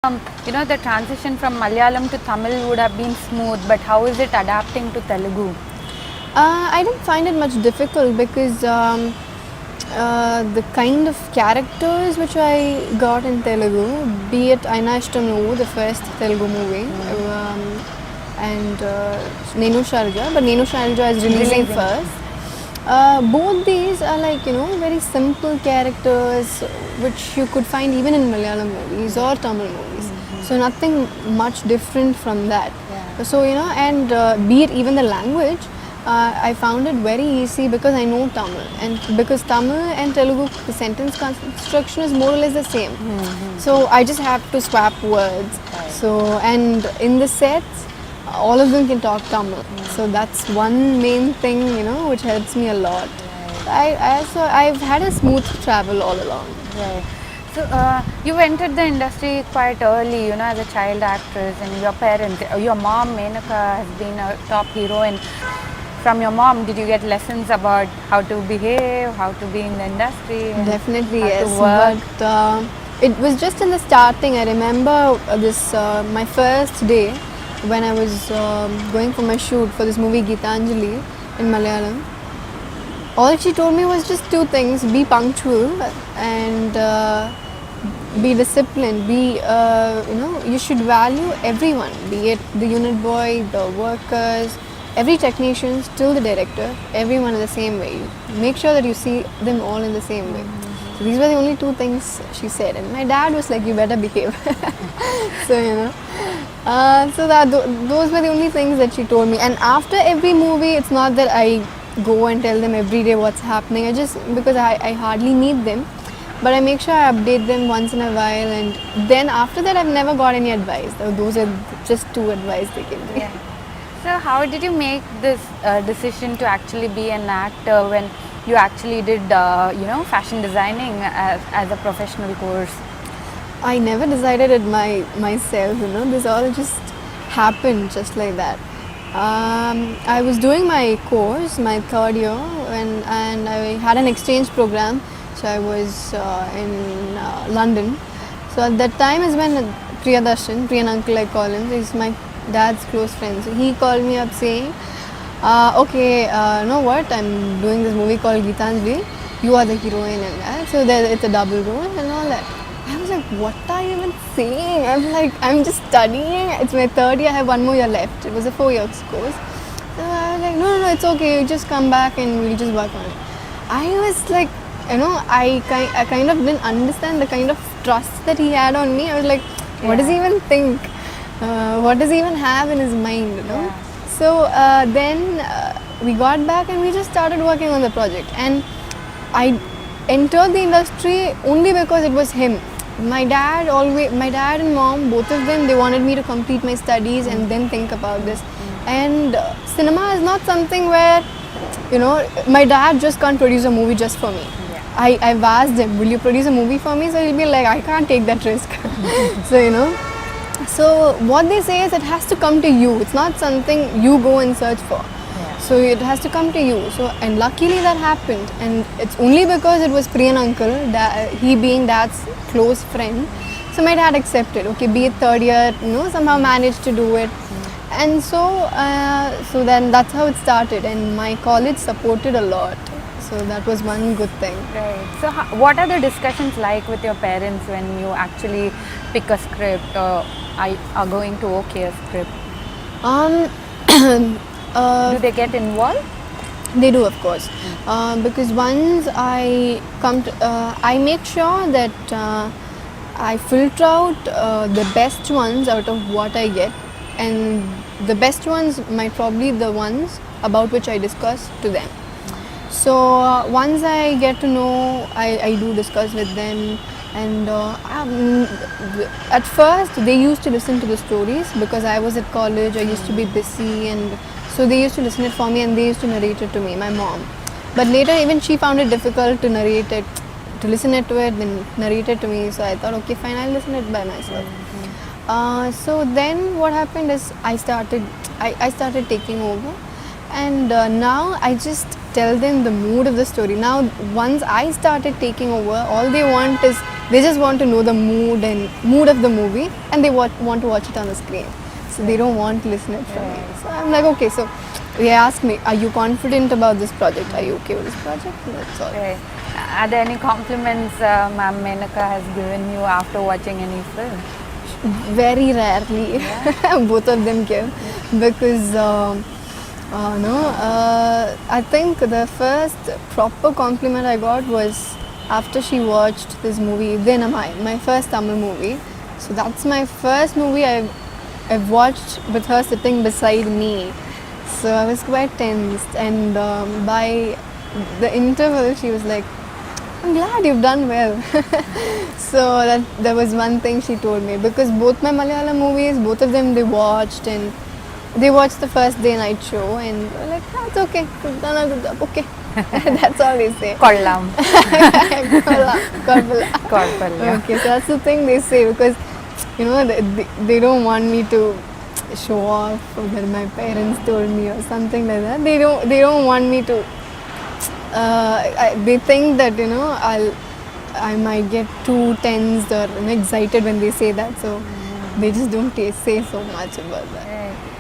The transition from Malayalam to Tamil would have been smooth, but how is it adapting to Telugu? I didn't find it much difficult because the kind of characters which I got in Telugu, be it Aina Ishtam, the first Telugu movie, and Nenu Sharja, but Nenu Sharja is releasing first. Both these are very simple characters which you could find even in Malayalam movies or Tamil movies. So nothing much different from that. Yeah. So and be it even the language, I found it very easy because I know Tamil, and because Tamil and Telugu, the sentence construction is more or less the same. So I just have to swap words. Right. So and in the sets, all of them can talk Tamil. So that's one main thing, which helps me a lot. I've had a smooth travel all along. Right. So you entered the industry quite early, as a child actress, and your parents, your mom Menaka has been a top heroine. From your mom, did you get lessons about how to behave, how to be in the industry? Definitely, how yes. to work? But it was just in the starting. I remember this my first day when I was going for my shoot for this movie Geetanjali in Malayalam. All she told me was just two things: be punctual and be disciplined. You should value everyone, be it the unit boy, the workers, every technician, till the director, everyone in the same way. You make sure that you see them all in the same way. So these were the only two things she said, and my dad was like, "You better behave." So those were the only things that she told me. And after every movie, it's not that I go and tell them every day what's happening. Because I hardly meet them, but I make sure I update them once in a while. And then after that, I've never got any advice. Those are just two advice they give me. Yeah. So how did you make this decision to actually be an actor when you actually did, fashion designing as a professional course? I never decided it myself. This all just happened just like that. I was doing my course, my third year, and I had an exchange program. So I was in London. So at that time is when Priyan uncle I call him, is my dad's close friend. So he called me up saying, know what, I'm doing this movie called Geetanjali, you are the heroine in that, so it's a double role and all that. I was like, what are you even saying? I'm just studying, it's my third year, I have one more year left. It was a 4 year course. So I was like, no, it's okay, you just come back and we'll just work on it. I was like, I kind of didn't understand the kind of trust that he had on me. I was like, what does he even think? What does he even have in his mind, Yeah. So then we got back and we just started working on the project. And I entered the industry only because it was him. My dad and mom, both of them, they wanted me to complete my studies and then think about this. And cinema is not something where, my dad just can't produce a movie just for me. Yeah. I've asked him, will you produce a movie for me? So he'll be like, I can't take that risk. So what they say is it has to come to you. It's not something you go and search for. Yeah. So it has to come to you. And luckily that happened. And it's only because it was Priyan uncle, he being dad's close friend. So my dad accepted. Okay, be it third year, somehow managed to do it. And so then that's how it started. And my college supported a lot. So that was one good thing. Right. So what are the discussions like with your parents when you actually pick a script or are going to okay a script? Do they get involved? They do, of course, because once I I make sure that I filter out the best ones out of what I get, and the best ones might probably the ones about which I discuss to them. So once I get to know, I do discuss with them. And at first they used to listen to the stories because I was at college, I used to be busy, and so they used to listen it for me and they used to narrate it to me, my mom. But later even she found it difficult to narrate it, to listen it to it, then narrate it to me. So I thought, okay, fine, I'll listen it by myself. So then what happened is I started taking over, and now I just tell them the mood of the story. Now once I started taking over, all they want is They just want to know the mood of the movie, and they want to watch it on the screen. So they don't want to listen it from me. So I'm like, okay. So they ask me, are you confident about this project? Are you okay with this project? And that's all. Right. Are there any compliments Ma'am Menaka has given you after watching any film? Very rarely, both of them give, because I think the first proper compliment I got was after she watched this movie Dinamai, my first Tamil movie. So that's my first movie I've watched with her sitting beside me. So I was quite tensed, and by the interval she was like, I'm glad you've done well. So that was one thing she told me, because both my Malayalam movies, both of them they watched, and they watched the first day night show, and they were like, it's okay, you've done a good job, okay. That's all they say. Kollam. Korpala. Korpalla. Okay, so that's the thing they say, because they don't want me to show off, or that my parents told me or something like that. They don't want me to. They think that I might get too tensed or excited when they say that, so they just don't say so much about that. Right.